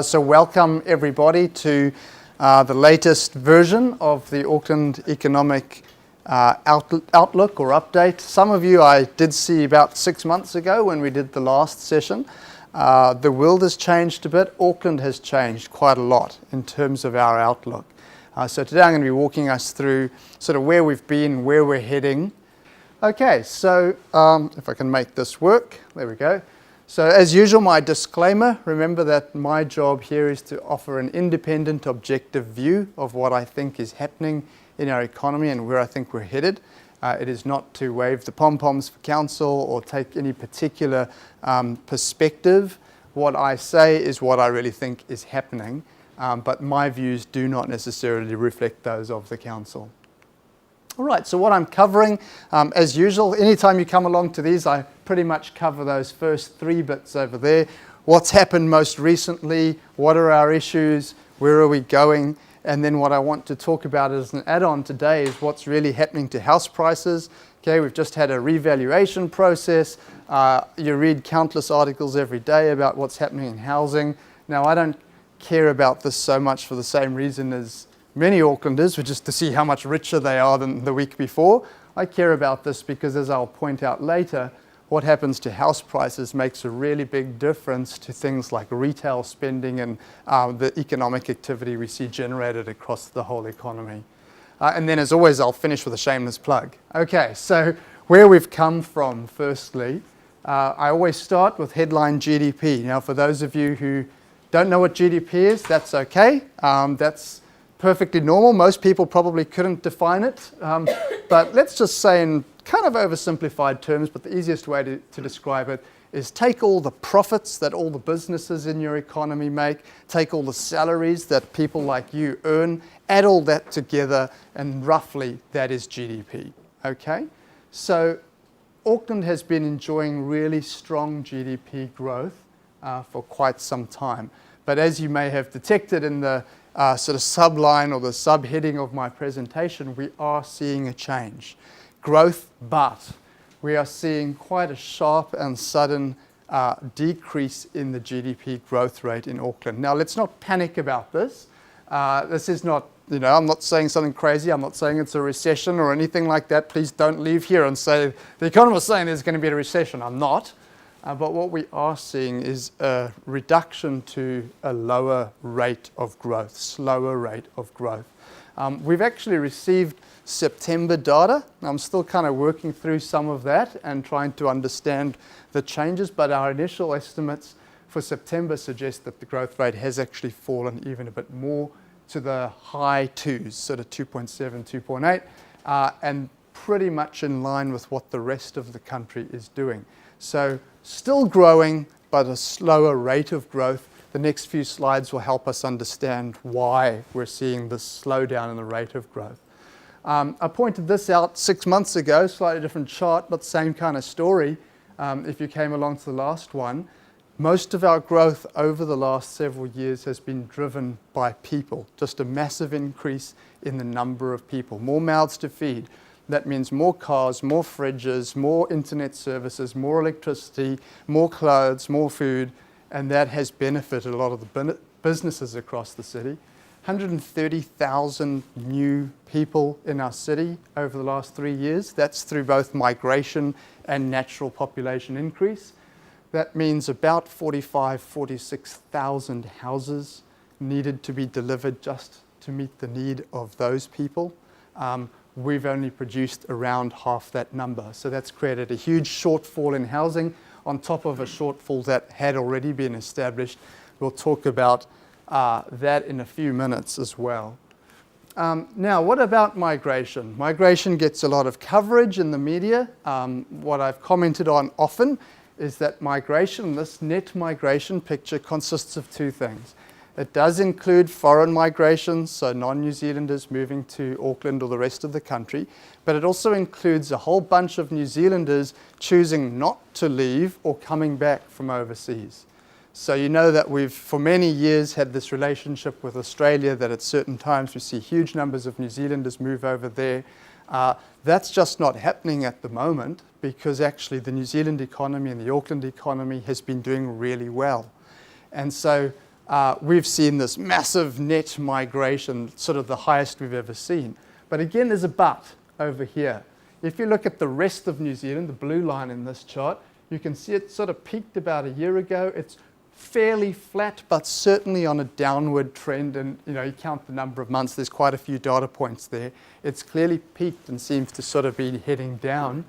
So welcome everybody to the latest version of the Auckland Economic Outlook or Update. Some of you I did see about 6 months ago when we did the last session. The world has changed a bit. Auckland has changed quite a lot in terms of our outlook. So today I'm going to be walking us through sort of where we've been, where we're heading. Okay, so if I can make this work, there we go. So as usual, my disclaimer, remember that my job here is to offer an independent, objective view of what I think is happening in our economy and where I think we're headed. It is not to wave the pom-poms for council or take any particular perspective. What I say is what I really think is happening, but my views do not necessarily reflect those of the council. All right, so what I'm covering, as usual, anytime you come along to these, I pretty much cover those first three bits over there. What's happened most recently, what are our issues, where are we going, and then what I want to talk about as an add-on today is what's really happening to house prices. Okay, we've just had a revaluation process. You read countless articles every day about what's happening in housing. Now, I don't care about this so much for the same reason as many Aucklanders, which is to see how much richer they are than the week before. I care about this because, as I'll point out later, what happens to house prices makes a really big difference to things like retail spending and the economic activity we see generated across the whole economy. And then, as always, I'll finish with a shameless plug. Okay, so where we've come from, firstly, I always start with headline GDP. Now, for those of you who don't know what GDP is, that's okay. That's perfectly normal. Most people probably couldn't define it, but let's just say in kind of oversimplified terms, but the easiest way to describe it is take all the profits that all the businesses in your economy make, take all the salaries that people like you earn, add all that together, and roughly that is GDP. Okay? So Auckland has been enjoying really strong GDP growth for quite some time. But as you may have detected in the sort of subline or the subheading of my presentation, we are seeing a change. Growth, but we are seeing quite a sharp and sudden decrease in the GDP growth rate in Auckland. Now, let's not panic about this. This is not, I'm not saying something crazy. I'm not saying it's a recession or anything like that. Please don't leave here and say, the economist is saying there's going to be a recession. I'm not. But what we are seeing is a reduction to a lower rate of growth, slower rate of growth. We've actually received September data. I'm still kind of working through some of that and trying to understand the changes, but our initial estimates for September suggest that the growth rate has actually fallen even a bit more to the high twos, sort of 2.7, 2.8, and pretty much in line with what the rest of the country is doing. So still growing, but a slower rate of growth. The next few slides will help us understand why we're seeing this slowdown in the rate of growth. I pointed this out 6 months ago, slightly different chart, but same kind of story. If you came along to the last one, most of our growth over the last several years has been driven by people, just a massive increase in the number of people, more mouths to feed. That means more cars, more fridges, more internet services, more electricity, more clothes, more food, and that has benefited a lot of the businesses across the city. 130,000 new people in our city over the last 3 years. That's through both migration and natural population increase. That means about 46,000 houses needed to be delivered just to meet the need of those people. We've only produced around half that number. So that's created a huge shortfall in housing on top of a shortfall that had already been established. We'll talk about that in a few minutes as well. Now, what about migration? Migration gets a lot of coverage in the media. What I've commented on often is that migration, this net migration picture, consists of two things. It does include foreign migration, so non-New Zealanders moving to Auckland or the rest of the country, but it also includes a whole bunch of New Zealanders choosing not to leave or coming back from overseas. So you know that we've, for many years, had this relationship with Australia that at certain times we see huge numbers of New Zealanders move over there. That's just not happening at the moment because actually the New Zealand economy and the Auckland economy has been doing really well. And so we've seen this massive net migration, sort of the highest we've ever seen. But again, there's a but over here. If you look at the rest of New Zealand, the blue line in this chart, you can see it sort of peaked about a year ago. It's fairly flat, but certainly on a downward trend. And you count the number of months, there's quite a few data points there. It's clearly peaked and seems to sort of be heading down.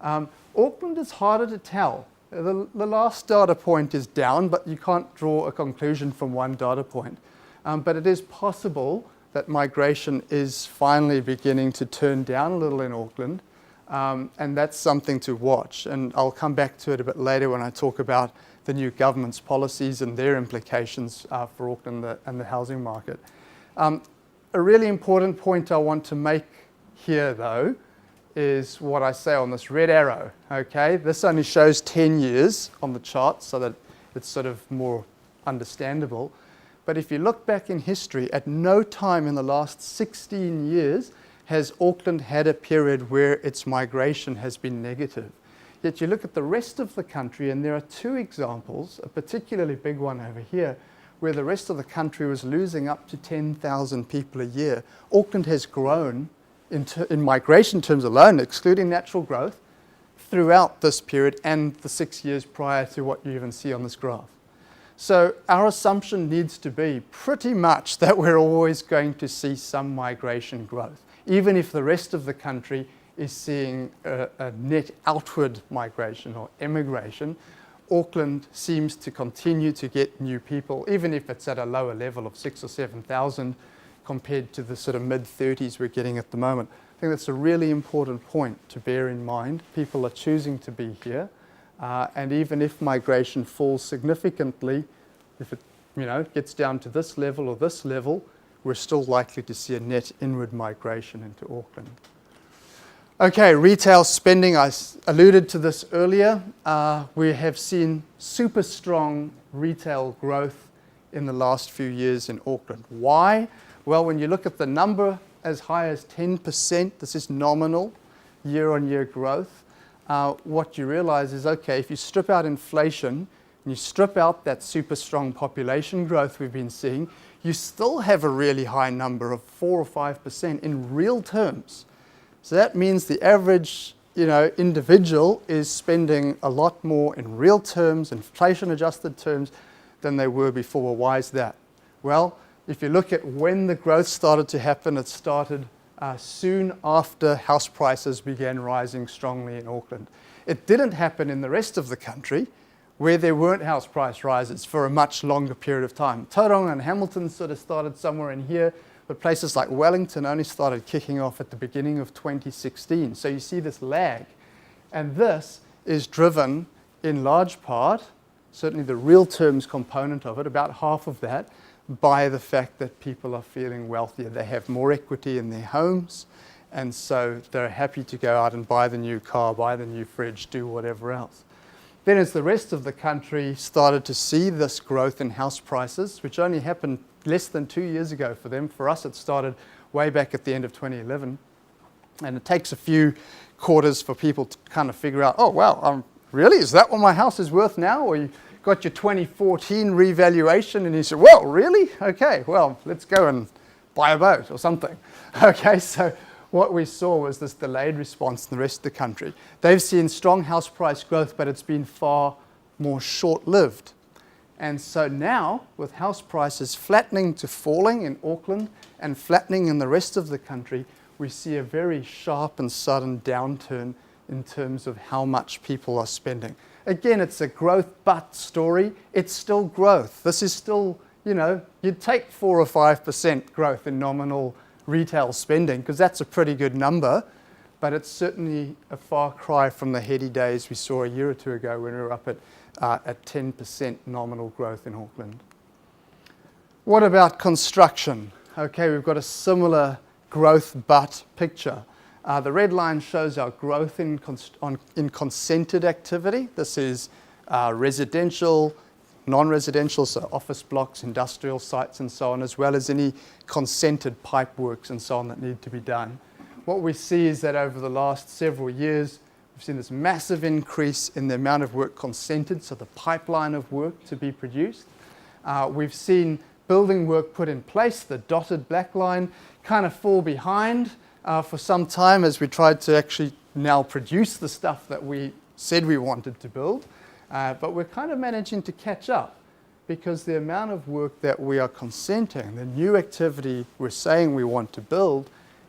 Auckland is harder to tell. The last data point is down, but you can't draw a conclusion from one data point. But it is possible that migration is finally beginning to turn down a little in Auckland. And that's something to watch. And I'll come back to it a bit later when I talk about the new government's policies and their implications for Auckland and the housing market. A really important point I want to make here, though, is what I say on this red arrow. Okay, this only shows 10 years on the chart so that it's sort of more understandable. But if you look back in history, at no time in the last 16 years has Auckland had a period where its migration has been negative. Yet you look at the rest of the country, and there are two examples, a particularly big one over here, where the rest of the country was losing up to 10,000 people a year. Auckland has grown in migration terms alone, excluding natural growth, throughout this period and the 6 years prior to what you even see on this graph. So our assumption needs to be pretty much that we're always going to see some migration growth, even if the rest of the country is seeing a net outward migration or emigration. Auckland seems to continue to get new people, even if it's at a lower level of 6,000 or 7,000 compared to the sort of mid-30s we're getting at the moment. I think that's a really important point to bear in mind. People are choosing to be here, and even if migration falls significantly, if it gets down to this level or this level, we're still likely to see a net inward migration into Auckland. Okay, retail spending, I alluded to this earlier. We have seen super strong retail growth in the last few years in Auckland. Why? Well, when you look at the number as high as 10%, this is nominal year-on-year growth, what you realize is, okay, if you strip out inflation and you strip out that super strong population growth we've been seeing, you still have a really high number of 4 or 5% in real terms. So that means the average individual is spending a lot more in real terms, inflation-adjusted terms, than they were before. Why is that? Well, if you look at when the growth started to happen, it started soon after house prices began rising strongly in Auckland. It didn't happen in the rest of the country, where there weren't house price rises for a much longer period of time. Tauranga and Hamilton sort of started somewhere in here, but places like Wellington only started kicking off at the beginning of 2016. So you see this lag. And this is driven in large part, certainly the real terms component of it, about half of that, by the fact that people are feeling wealthier. They have more equity in their homes, and so they're happy to go out and buy the new car, buy the new fridge, do whatever else. Then as the rest of the country started to see this growth in house prices, which only happened less than 2 years ago for them. For us, it started way back at the end of 2011. And it takes a few quarters for people to kind of figure out, oh, wow, really? Is that what my house is worth now? Or you got your 2014 revaluation and you said, well, really? Okay, well, let's go and buy a boat or something. Okay, so what we saw was this delayed response in the rest of the country. They've seen strong house price growth, but it's been far more short-lived. And so now, with house prices flattening to falling in Auckland and flattening in the rest of the country, we see a very sharp and sudden downturn in terms of how much people are spending. Again, it's a growth but story. It's still growth. This is still, you'd take 4 or 5% growth in nominal retail spending, because that's a pretty good number, but it's certainly a far cry from the heady days we saw a year or two ago when we were up at 10% nominal growth in Auckland. What about construction? Okay, we've got a similar growth but picture. The red line shows our growth in consented activity. This is residential, non-residential, so office blocks, industrial sites and so on, as well as any consented pipe works and so on that need to be done. What we see is that over the last several years, we've seen this massive increase in the amount of work consented, so the pipeline of work to be produced. We've seen building work put in place, the dotted black line, kind of fall behind for some time as we tried to actually now produce the stuff that we said we wanted to build. But we're kind of managing to catch up because the amount of work that we are consenting, the new activity we're saying we want to build,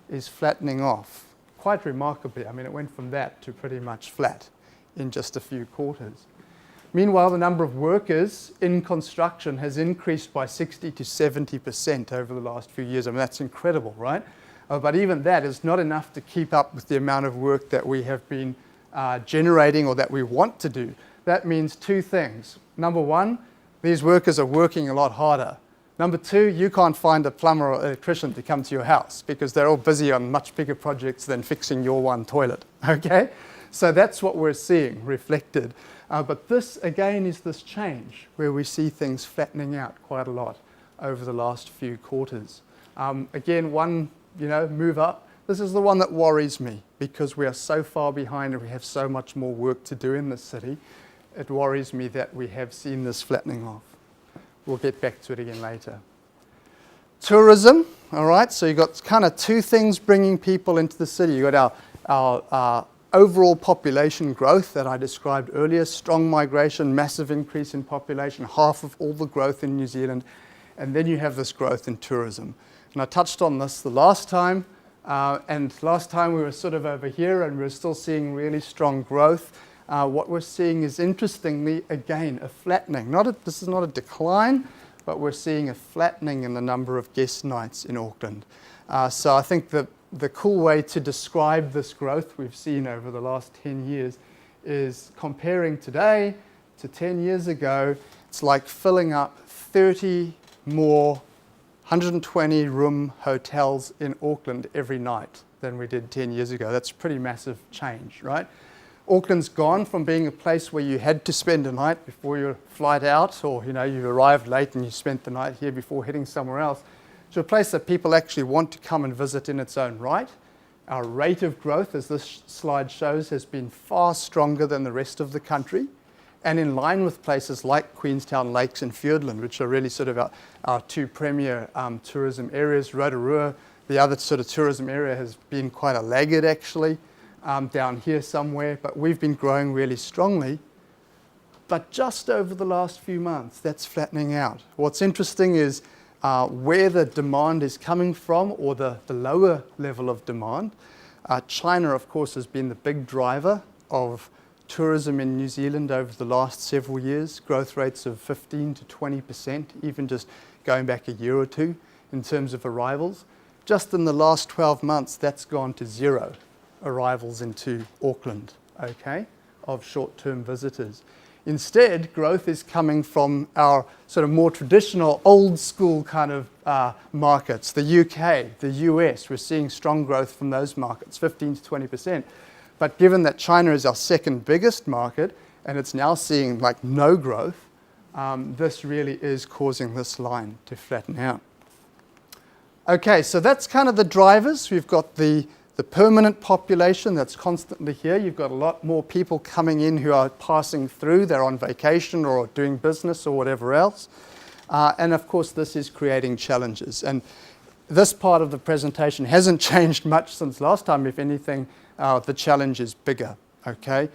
is flattening off quite remarkably. I mean, it went from that to pretty much flat in just a few quarters. Meanwhile, the number of workers in construction has increased by 60 to 70% over the last few years. I mean, that's incredible, right? But even that is not enough to keep up with the amount of work that we have been generating or that we want to do. That means two things. Number one, these workers are working a lot harder. Number two, you can't find a plumber or electrician to come to your house because they're all busy on much bigger projects than fixing your one toilet, okay? So that's what we're seeing reflected. But this, again, is this change where we see things flattening out quite a lot over the last few quarters. Again, one, move up. This is the one that worries me because we are so far behind and we have so much more work to do in this city. It worries me that we have seen this flattening off. We'll get back to it again later. Tourism, all right, so you've got kind of two things bringing people into the city. You've got our overall population growth that I described earlier, strong migration, massive increase in population, half of all the growth in New Zealand, and then you have this growth in tourism. And I touched on this the last time, and last time we were sort of over here and we're still seeing really strong growth. What we're seeing is, interestingly, again, a flattening. This is not a decline, but we're seeing a flattening in the number of guest nights in Auckland. So I think the cool way to describe this growth we've seen over the last 10 years is comparing today to 10 years ago. It's like filling up 30 more 120-room hotels in Auckland every night than we did 10 years ago. That's a pretty massive change, right? Auckland's gone from being a place where you had to spend a night before your flight out, or you arrived late and you spent the night here before heading somewhere else, to a place that people actually want to come and visit in its own right. Our rate of growth, as this slide shows, has been far stronger than the rest of the country, and in line with places like Queenstown Lakes and Fiordland, which are really sort of our two premier tourism areas. Rotorua, the other sort of tourism area, has been quite a laggard actually. Down here somewhere, but we've been growing really strongly. But just over the last few months, that's flattening out. What's interesting is where the demand is coming from, or the lower level of demand. China, of course, has been the big driver of tourism in New Zealand over the last several years, growth rates of 15 to 20%, even just going back a year or two in terms of arrivals. Just in the last 12 months, that's gone to zero arrivals into Auckland, okay, of short-term visitors. Instead, growth is coming from our sort of more traditional, old-school kind of markets. The UK, the US, we're seeing strong growth from those markets, 15 to 20%. But given that China is our second biggest market, and it's now seeing like no growth, this really is causing this line to flatten out. Okay, so that's kind of the drivers. We've got the permanent population that's constantly here. You've got a lot more people coming in who are passing through. They're on vacation or doing business or whatever else. And of course, this is creating challenges. And this part of the presentation hasn't changed much since last time. If anything, the challenge is bigger, okay?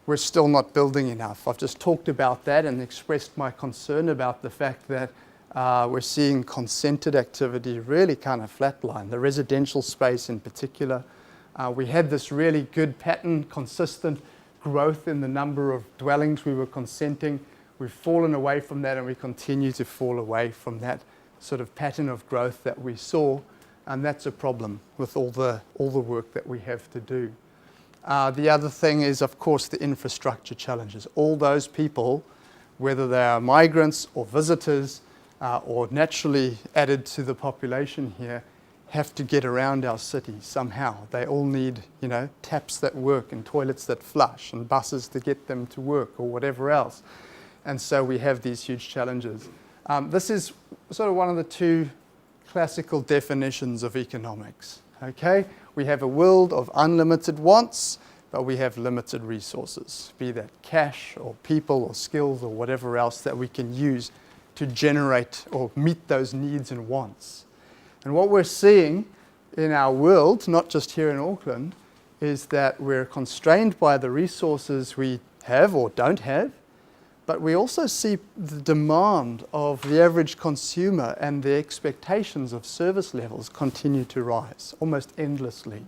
We're still not building enough. I've just talked about that and expressed my concern about the fact that we're seeing consented activity really kind of flatline, the residential space in particular. We had this really good pattern, consistent growth in the number of dwellings we were consenting. We've fallen away from that, and we continue to fall away from that sort of pattern of growth that we saw, and that's a problem with all the work that we have to do. The other thing is, of course, the infrastructure challenges. All those people, whether they are migrants or visitors, or naturally added to the population here, have to get around our city somehow. They all need, taps that work and toilets that flush and buses to get them to work or whatever else. And so we have these huge challenges. This is sort of one of the two classical definitions of economics, okay? We have a world of unlimited wants, but we have limited resources, be that cash or people or skills or whatever else that we can use to generate or meet those needs and wants. And what we're seeing in our world, not just here in Auckland, is that we're constrained by the resources we have or don't have, but we also see the demand of the average consumer and the expectations of service levels continue to rise almost endlessly.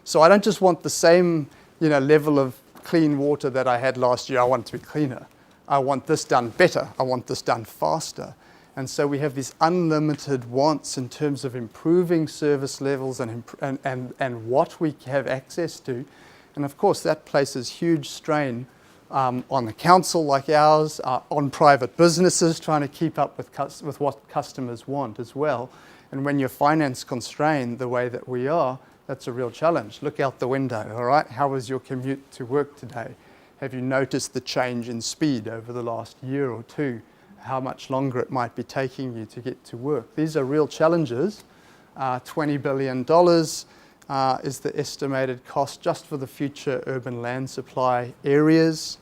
So I don't just want the same, level of clean water that I had last year. I want it to be cleaner. I want this done better. I want this done faster. And so we have these unlimited wants in terms of improving service levels and what we have access to. And of course, that places huge strain on a council like ours, on private businesses trying to keep up with what customers want as well. And when you're finance constrained the way that we are, that's a real challenge. Look out the window, all right? How was your commute to work today? Have you noticed the change in speed over the last year or two? How much longer it might be taking you to get to work? These are real challenges. $20 billion is the estimated cost just for the future urban land supply areas.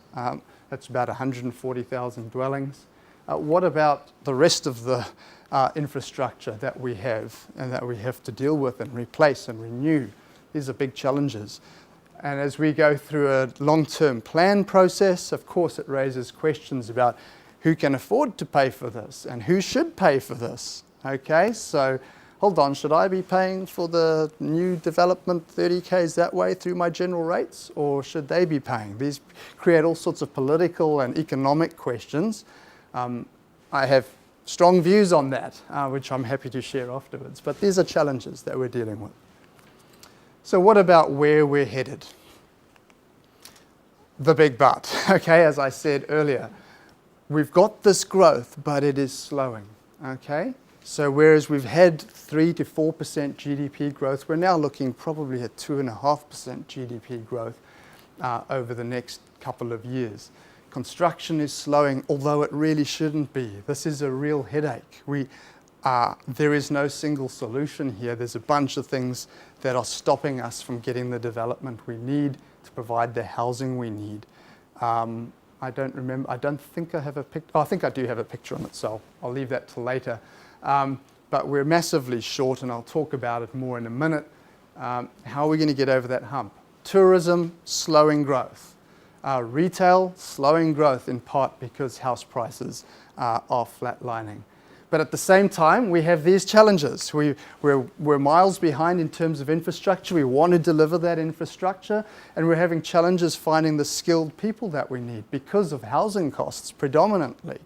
That's about 140,000 dwellings. What about the rest of the infrastructure that we have and that we have to deal with and replace and renew? These are big challenges. And as we go through a long-term plan process, of course, it raises questions about who can afford to pay for this and who should pay for this. Okay, so hold on, should I be paying for the new development 30 k's that way through my general rates, or should they be paying? These create all sorts of political and economic questions. I have strong views on that, which I'm happy to share afterwards, but these are challenges that we're dealing with. So what about where we're headed? The big but, okay, as I said earlier. We've got this growth, but it is slowing, okay? So whereas we've had 3 to 4% GDP growth, we're now looking probably at 2.5% GDP growth over the next couple of years. Construction is slowing, although it really shouldn't be. This is a real headache. There is no single solution here. There's a bunch of things that are stopping us from getting the development we need to provide the housing we need. I don't think I have a picture. Oh, I think I do have a picture on it, so I'll leave that till later. But we're massively short, and I'll talk about it more in a minute. How are we going to get over that hump? Tourism, slowing growth. Retail, slowing growth in part because house prices are flatlining. But at the same time, we have these challenges. We're miles behind in terms of infrastructure. We want to deliver that infrastructure, and we're having challenges finding the skilled people that we need because of housing costs predominantly.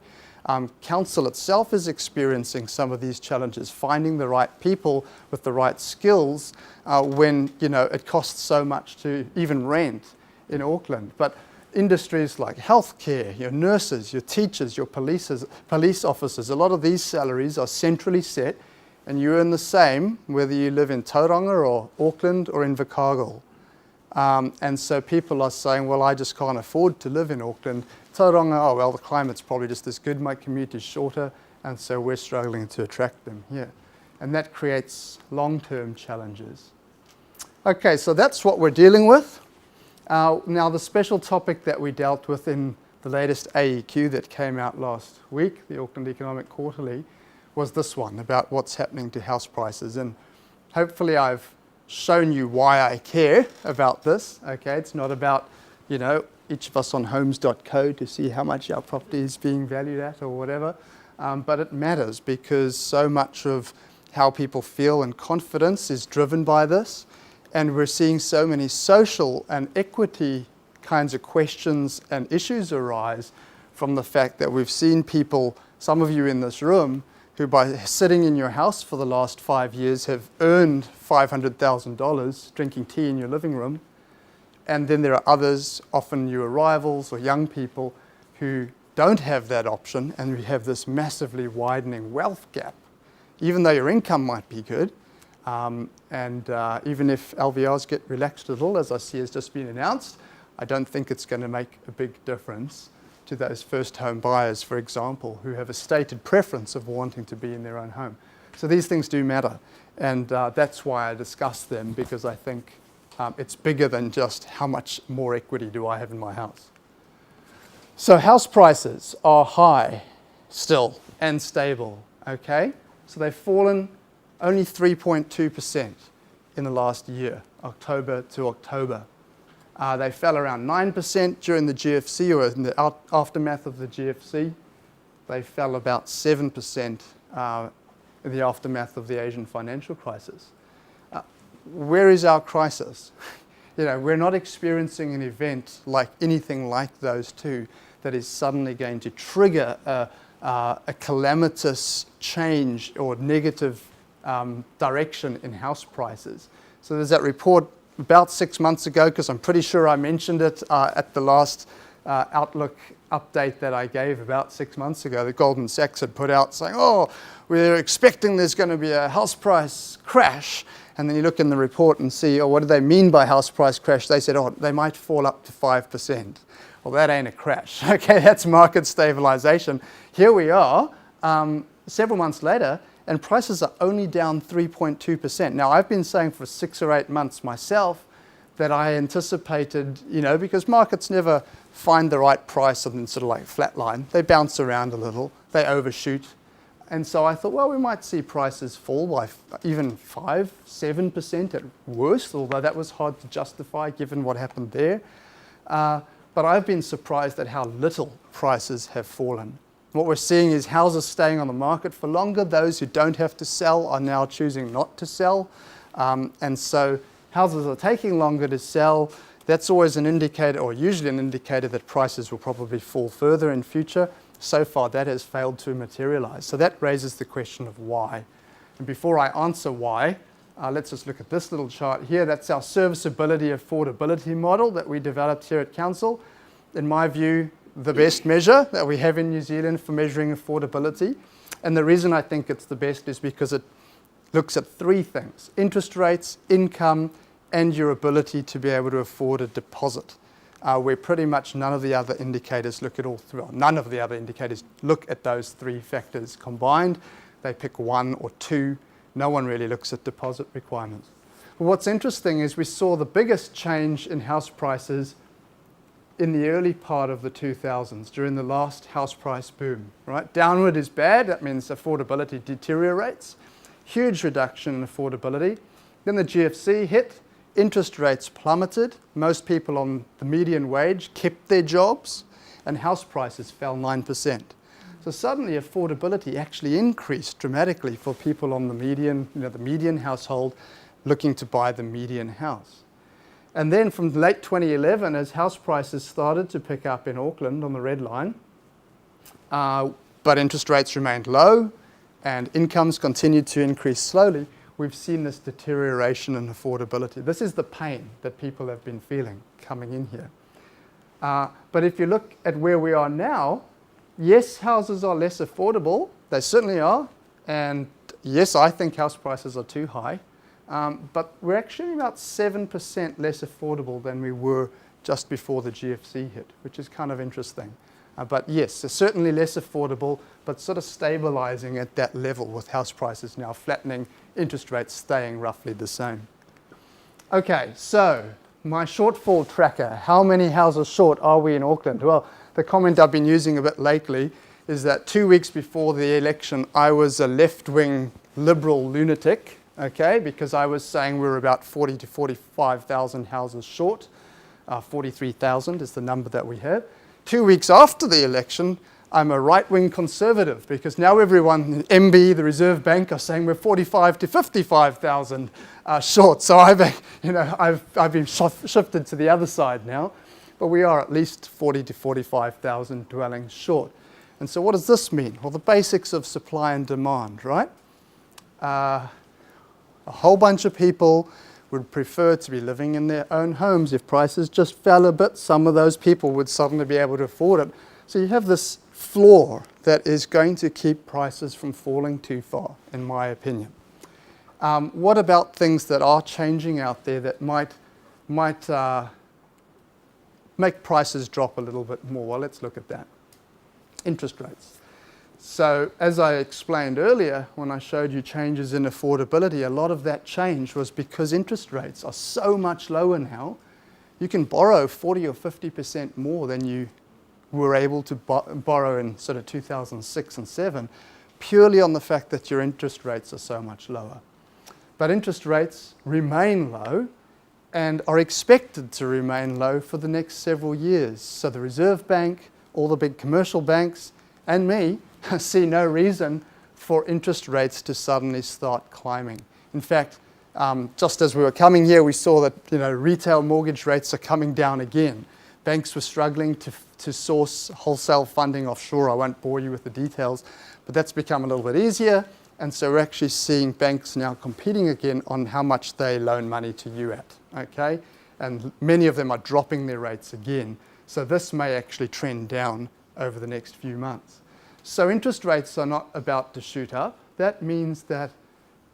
Council itself is experiencing some of these challenges, finding the right people with the right skills when it costs so much to even rent in Auckland. But industries like healthcare, your nurses, your teachers, your police officers, a lot of these salaries are centrally set, and you earn the same whether you live in Tauranga or Auckland or in Invercargill. And so people are saying, well, I just can't afford to live in Auckland. Tauranga, oh, well, the climate's probably just as good, my commute is shorter, and so we're struggling to attract them here. And that creates long-term challenges. Okay, so that's what we're dealing with. Now, the special topic that we dealt with in the latest AEQ that came out last week, the Auckland Economic Quarterly, was this one about what's happening to house prices. And hopefully I've shown you why I care about this. Okay, it's not about, each of us on homes.co to see how much our property is being valued at or whatever. But it matters because so much of how people feel and confidence is driven by this. And we're seeing so many social and equity kinds of questions and issues arise from the fact that we've seen people, some of you in this room, who by sitting in your house for the last 5 years have earned $500,000 drinking tea in your living room. And then there are others, often new arrivals or young people, who don't have that option, and we have this massively widening wealth gap. Even though your income might be good, even if LVRs get relaxed a little, as I see has just been announced, I don't think it's going to make a big difference to those first home buyers, for example, who have a stated preference of wanting to be in their own home. So these things do matter, and that's why I discuss them, because I think it's bigger than just how much more equity do I have in my house. So house prices are high still. and stable, okay? So they've fallen only 3.2% in the last year, October to October. They fell around 9% during the GFC, or in the aftermath of the GFC. They fell about 7% in the aftermath of the Asian financial crisis. Where is our crisis? We're not experiencing an event like anything like those two that is suddenly going to trigger a calamitous change or negative direction in house prices. So there's that report about 6 months ago, because I'm pretty sure I mentioned it at the last Outlook update that I gave about 6 months ago, that Goldman Sachs had put out saying, oh, we're expecting there's going to be a house price crash. And then you look in the report and see, oh, what do they mean by house price crash? They said, oh, they might fall up to 5%. Well, that ain't a crash. Okay, that's market stabilization. Here we are, several months later, and prices are only down 3.2%. Now, I've been saying for 6 or 8 months myself that I anticipated, because markets never find the right price and then sort of like flatline. They bounce around a little, they overshoot. And so I thought, well, we might see prices fall by even 5, 7% at worst, although that was hard to justify given what happened there. But I've been surprised at how little prices have fallen. What we're seeing is houses staying on the market for longer. Those who don't have to sell are now choosing not to sell. And so houses are taking longer to sell. That's always an indicator, or usually an indicator, that prices will probably fall further in future. So far, that has failed to materialize. So that raises the question of why. And before I answer why, let's just look at this little chart here. That's our serviceability affordability model that we developed here at Council. In my view, the best measure that we have in New Zealand for measuring affordability. And the reason I think it's the best is because it looks at 3 things: interest rates, income, and your ability to be able to afford a deposit. Where pretty much none of the other indicators look at all three. Well, none of the other indicators look at those 3 factors combined. They pick 1 or 2. No one really looks at deposit requirements. But what's interesting is we saw the biggest change in house prices in the early part of the 2000s, during the last house price boom. Right? Downward is bad. That means affordability deteriorates. Huge reduction in affordability. Then the GFC hit. Interest rates plummeted. Most people on the median wage kept their jobs, and house prices fell 9%. So suddenly affordability actually increased dramatically for people on the median household looking to buy the median house. And then from late 2011, as house prices started to pick up in Auckland on the red line, but interest rates remained low and incomes continued to increase slowly, we've seen this deterioration in affordability. This is the pain that people have been feeling coming in here. But if you look at where we are now, yes, houses are less affordable. They certainly are. And yes, I think house prices are too high. But we're actually about 7% less affordable than we were just before the GFC hit, which is kind of interesting. But yes, they're certainly less affordable, but sort of stabilizing at that level with house prices now flattening, interest rates staying roughly the same. Okay, so my shortfall tracker. How many houses short are we in Auckland? Well, the comment I've been using a bit lately is that 2 weeks before the election, I was a left-wing liberal lunatic, okay, because I was saying we were about 40 to 45,000 houses short. 43,000 is the number that we have. 2 weeks after the election, I'm a right-wing conservative, because now everyone, MB, the Reserve Bank, are saying we're 45 to 55,000 short. So I've been shifted to the other side now, but we are at least 40 to 45,000 dwellings short. And so what does this mean? Well, the basics of supply and demand, right? A whole bunch of people would prefer to be living in their own homes. If prices just fell a bit, some of those people would suddenly be able to afford it. So you have this floor that is going to keep prices from falling too far, in my opinion. What about things that are changing out there that might make prices drop a little bit more? Well, let's look at that. Interest rates. So as I explained earlier, when I showed you changes in affordability, a lot of that change was because interest rates are so much lower now. You can borrow 40 or 50% more than you were able to borrow in sort of 2006 and 7, purely on the fact that your interest rates are so much lower. But interest rates remain low and are expected to remain low for the next several years. So the Reserve Bank, all the big commercial banks, and me see no reason for interest rates to suddenly start climbing. In fact, just as we were coming here, we saw that retail mortgage rates are coming down again. Banks were struggling to source wholesale funding offshore. I won't bore you with the details, but that's become a little bit easier. And so we're actually seeing banks now competing again on how much they loan money to you at, okay? And many of them are dropping their rates again. So this may actually trend down over the next few months. So interest rates are not about to shoot up. That means that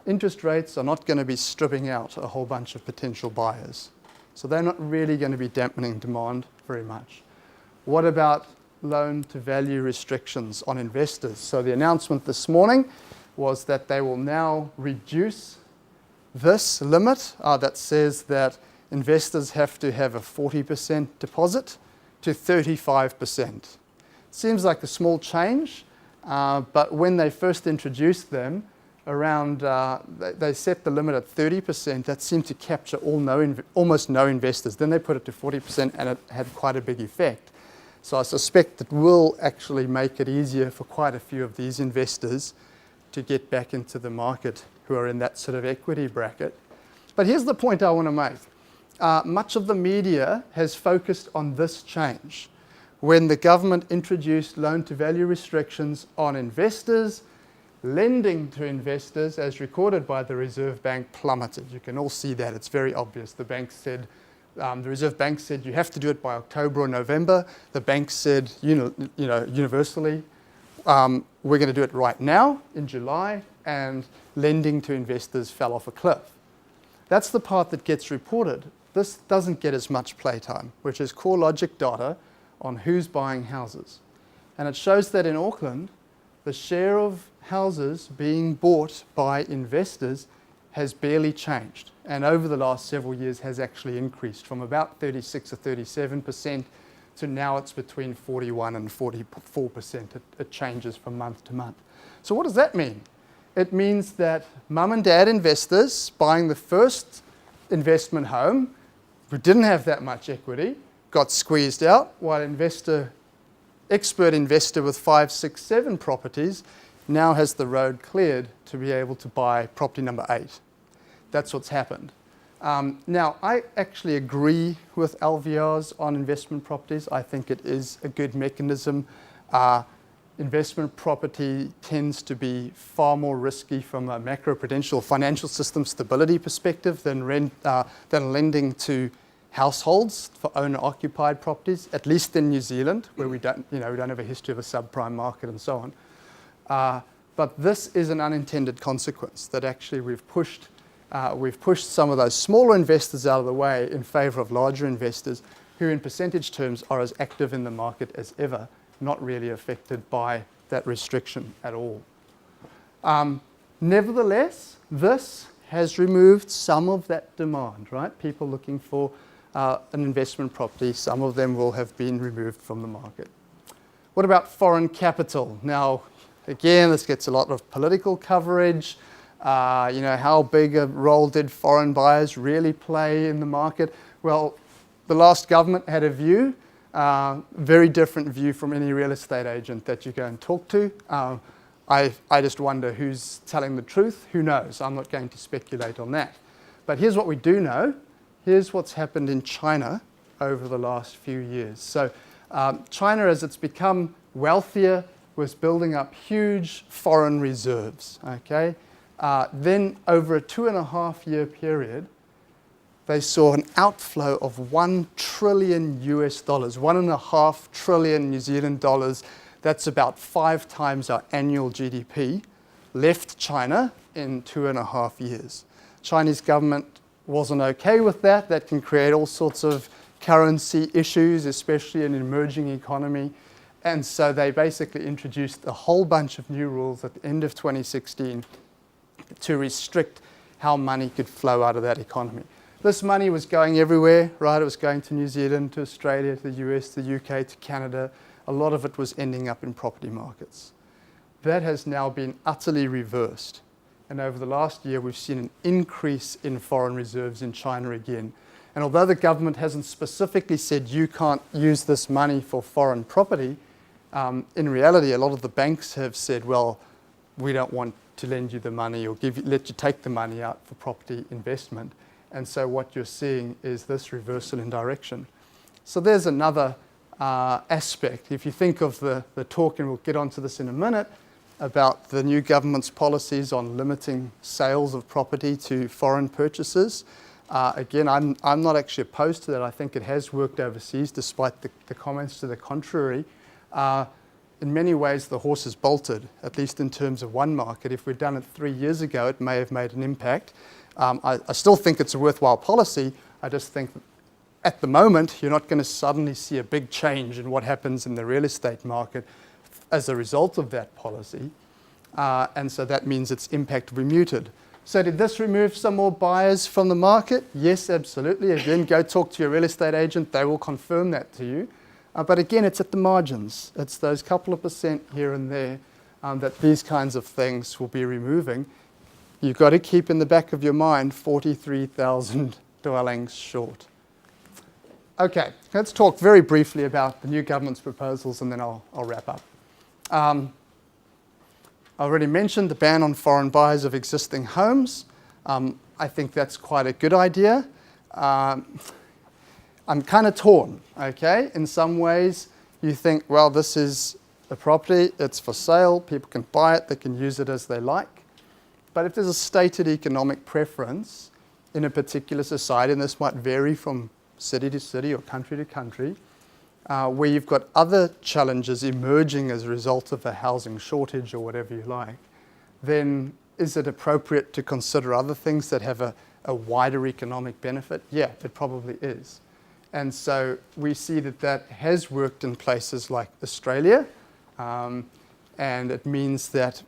interest rates are not going to be stripping out a whole bunch of potential buyers. So they're not really going to be dampening demand very much. What about loan-to-value restrictions on investors? So the announcement this morning was that they will now reduce this limit that says that investors have to have a 40% deposit to 35%. Seems like a small change, but when they first introduced them, they set the limit at 30%. That seemed to capture almost no investors. Then they put it to 40%, and it had quite a big effect. So I suspect it will actually make it easier for quite a few of these investors to get back into the market who are in that sort of equity bracket. But here's the point I want to make. Much of the media has focused on this change. When the government introduced loan-to-value restrictions on investors, lending to investors, as recorded by the Reserve Bank, plummeted. You can all see that. It's very obvious. The Reserve Bank said you have to do it by October or November. The bank said, universally, we're going to do it right now in July, and lending to investors fell off a cliff. That's the part that gets reported. This doesn't get as much playtime, which is core logic data on who's buying houses. And it shows that in Auckland, the share of houses being bought by investors has barely changed, and over the last several years has actually increased from about 36 or 37% to now it's between 41 and 44%. It changes from month to month. So what does that mean? It means that mum and dad investors buying the first investment home who didn't have that much equity got squeezed out, while expert investor with 5, 6, 7 properties now has the road cleared to be able to buy property number 8. That's what's happened. Now, I actually agree with LVRs on investment properties. I think it is a good mechanism. Investment property tends to be far more risky from a macroprudential financial system stability perspective than lending to households for owner-occupied properties, at least in New Zealand, where we don't have a history of a subprime market and so on. But this is an unintended consequence that actually we've pushed some of those smaller investors out of the way in favour of larger investors who in percentage terms are as active in the market as ever, not really affected by that restriction at all. Nevertheless, this has removed some of that demand, right? People looking for an investment property, some of them will have been removed from the market. What about foreign capital? Now, again, this gets a lot of political coverage. How big a role did foreign buyers really play in the market? Well, the last government had a view, very different view from any real estate agent that you go and talk to. I just wonder who's telling the truth. Who knows? I'm not going to speculate on that. But here's what we do know. Here's what's happened in China over the last few years. So China, as it's become wealthier, was building up huge foreign reserves. Okay. Then over a 2.5-year period, they saw an outflow of $1 trillion US, 1.5 trillion New Zealand dollars. That's about 5 times our annual GDP, left China in 2.5 years. Chinese government wasn't okay with that. That can create all sorts of currency issues, especially in an emerging economy. And so they basically introduced a whole bunch of new rules at the end of 2016 to restrict how money could flow out of that economy. This money was going everywhere, right? It was going to New Zealand, to Australia, to the US, to the UK, to Canada, a lot of it was ending up in property markets. That has now been utterly reversed. And over the last year, we've seen an increase in foreign reserves in China again. And although the government hasn't specifically said you can't use this money for foreign property, in reality, a lot of the banks have said, well, we don't want to lend you the money or let you take the money out for property investment. And so what you're seeing is this reversal in direction. So there's another aspect. If you think of the talk, and we'll get onto this in a minute, about the new government's policies on limiting sales of property to foreign purchasers. Again, I'm not actually opposed to that. I think it has worked overseas, despite the comments to the contrary. In many ways, the horse has bolted, at least in terms of one market. If we'd done it 3 years ago, it may have made an impact. I still think it's a worthwhile policy. I just think at the moment, you're not going to suddenly see a big change in what happens in the real estate market as a result of that policy. And so that means its impact will be muted. So did this remove some more buyers from the market? Yes, absolutely. Again, go talk to your real estate agent. They will confirm that to you. But again, it's at the margins. It's those couple of percent here and there that these kinds of things will be removing. You've got to keep in the back of your mind 43,000 dwellings short. Okay, let's talk very briefly about the new government's proposals, and then I'll wrap up. I already mentioned the ban on foreign buyers of existing homes. I think that's quite a good idea. I'm kind of torn, okay? In some ways, you think, well, this is a property, it's for sale, people can buy it, they can use it as they like. But if there's a stated economic preference in a particular society, and this might vary from city to city or country to country, where you've got other challenges emerging as a result of a housing shortage or whatever you like, then is it appropriate to consider other things that have a wider economic benefit? Yeah, it probably is. And so we see that has worked in places like Australia, and it means that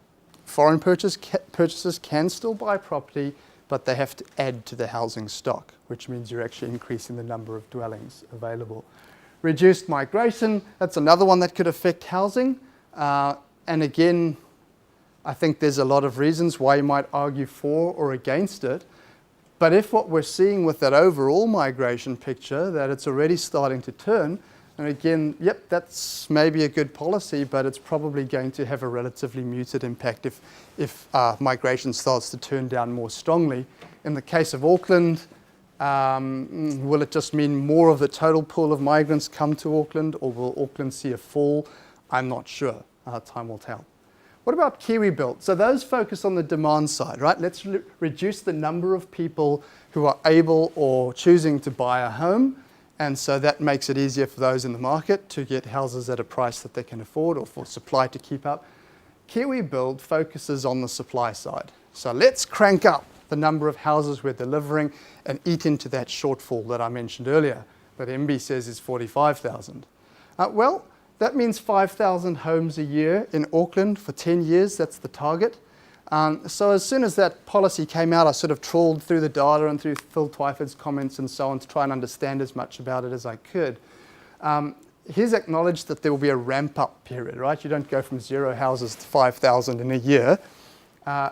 foreign purchasers can still buy property, but they have to add to the housing stock, which means you're actually increasing the number of dwellings available. Reduced migration, that's another one that could affect housing. And again, I think there's a lot of reasons why you might argue for or against it. But if what we're seeing with that overall migration picture, that it's already starting to turn, and again, yep, that's maybe a good policy, but it's probably going to have a relatively muted impact if migration starts to turn down more strongly. In the case of Auckland, will it just mean more of the total pool of migrants come to Auckland, or will Auckland see a fall? I'm not sure. Time will tell. What about Kiwi Build? So those focus on the demand side, right? Let's reduce the number of people who are able or choosing to buy a home. And so that makes it easier for those in the market to get houses at a price that they can afford, or for supply to keep up. Kiwi Build focuses on the supply side. So let's crank up the number of houses we're delivering and eat into that shortfall that I mentioned earlier, that MB says is 45,000. Well, that means 5,000 homes a year in Auckland for 10 years. That's the target. So as soon as that policy came out, I sort of trawled through the data and through Phil Twyford's comments and so on to try and understand as much about it as I could. He's acknowledged that there will be a ramp-up period, right? You don't go from 0 houses to 5,000 in a year,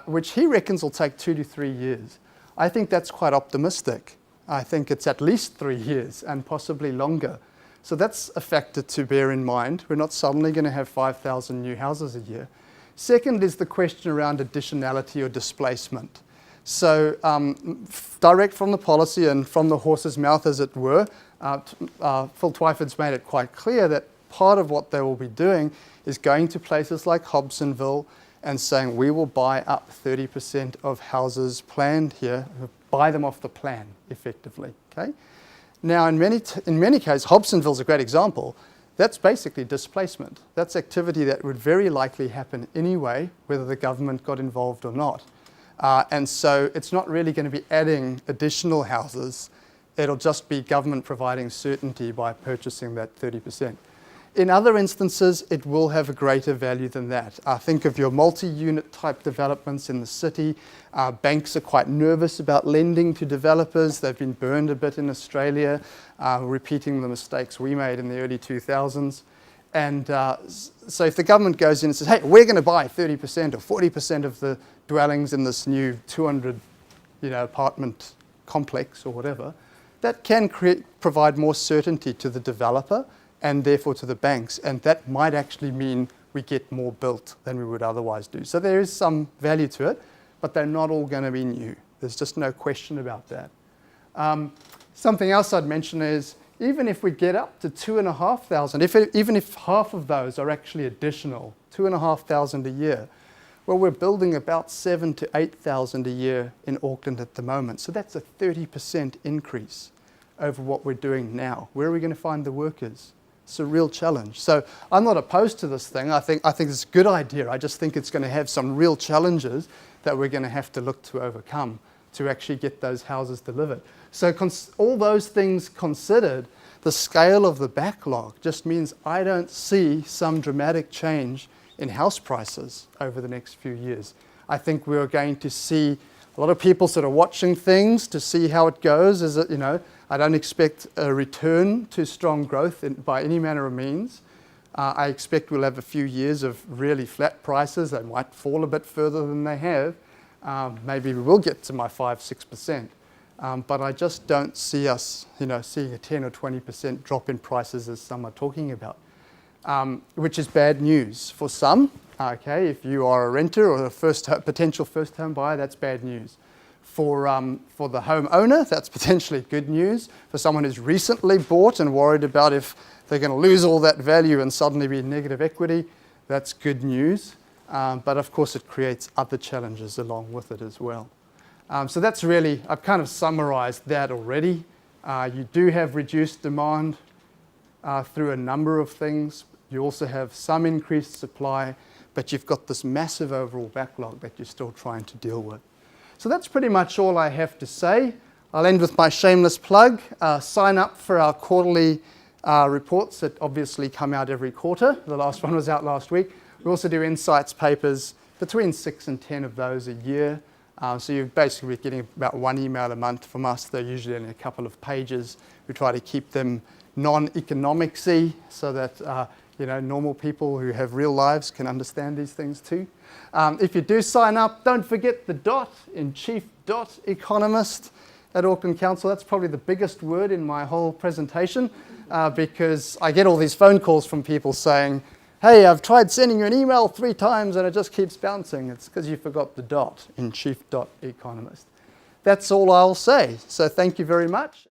which he reckons will take 2 to 3 years. I think that's quite optimistic. I think it's at least 3 years and possibly longer. So that's a factor to bear in mind. We're not suddenly going to have 5,000 new houses a year. Second is the question around additionality or displacement. So direct from the policy and from the horse's mouth, as it were, Phil Twyford's made it quite clear that part of what they will be doing is going to places like Hobsonville and saying, we will buy up 30% of houses planned here, buy them off the plan, effectively, okay? Now, in many cases, Hobsonville's a great example. That's basically displacement. That's activity that would very likely happen anyway, whether the government got involved or not. And so it's not really going to be adding additional houses. It'll just be government providing certainty by purchasing that 30%. In other instances, it will have a greater value than that. Think of your multi-unit type developments in the city. Banks are quite nervous about lending to developers. They've been burned a bit in Australia, repeating the mistakes we made in the early 2000s. And so if the government goes in and says, hey, we're going to buy 30% or 40% of the dwellings in this new 200 apartment complex or whatever, that can provide more certainty to the developer and therefore to the banks. And that might actually mean we get more built than we would otherwise do. So there is some value to it, but they're not all going to be new. There's just no question about that. Something else I'd mention is, even if we get up to 2,500, even if half of those are actually additional, 2,500 a year, well, we're building about 7,000 to 8,000 a year in Auckland at the moment. So that's a 30% increase over what we're doing now. Where are we going to find the workers? It's a real challenge. So I'm not opposed to this thing. I think it's a good idea. I just think it's going to have some real challenges that we're going to have to look to overcome to actually get those houses delivered. So all those things considered, the scale of the backlog just means I don't see some dramatic change in house prices over the next few years. I think we're going to see a lot of people sort of watching things to see how it goes. I don't expect a return to strong growth by any manner of means. I expect we'll have a few years of really flat prices. They might fall a bit further than they have. Maybe we will get to my 5-6%. But I just don't see us, seeing a 10 or 20% drop in prices as some are talking about, which is bad news for some. Okay, if you are a renter or a potential first home buyer, that's bad news. For the homeowner, that's potentially good news. For someone who's recently bought and worried about if they're going to lose all that value and suddenly be in negative equity, that's good news. But of course, it creates other challenges along with it as well. So that's really, I've kind of summarized that already. You do have reduced demand through a number of things. You also have some increased supply, but you've got this massive overall backlog that you're still trying to deal with. So that's pretty much all I have to say. I'll end with my shameless plug. Sign up for our quarterly reports that obviously come out every quarter. The last one was out last week. We also do insights papers, between 6 and 10 of those a year. So you're basically getting about one email a month from us. They're usually only a couple of pages. We try to keep them non-economicsy so that normal people who have real lives can understand these things too. If you do sign up, don't forget the dot in Chief Economist at Auckland Council. That's probably the biggest word in my whole presentation because I get all these phone calls from people saying, hey, I've tried sending you an email 3 times and it just keeps bouncing. It's because you forgot the dot in Chief Economist. That's all I'll say. So thank you very much.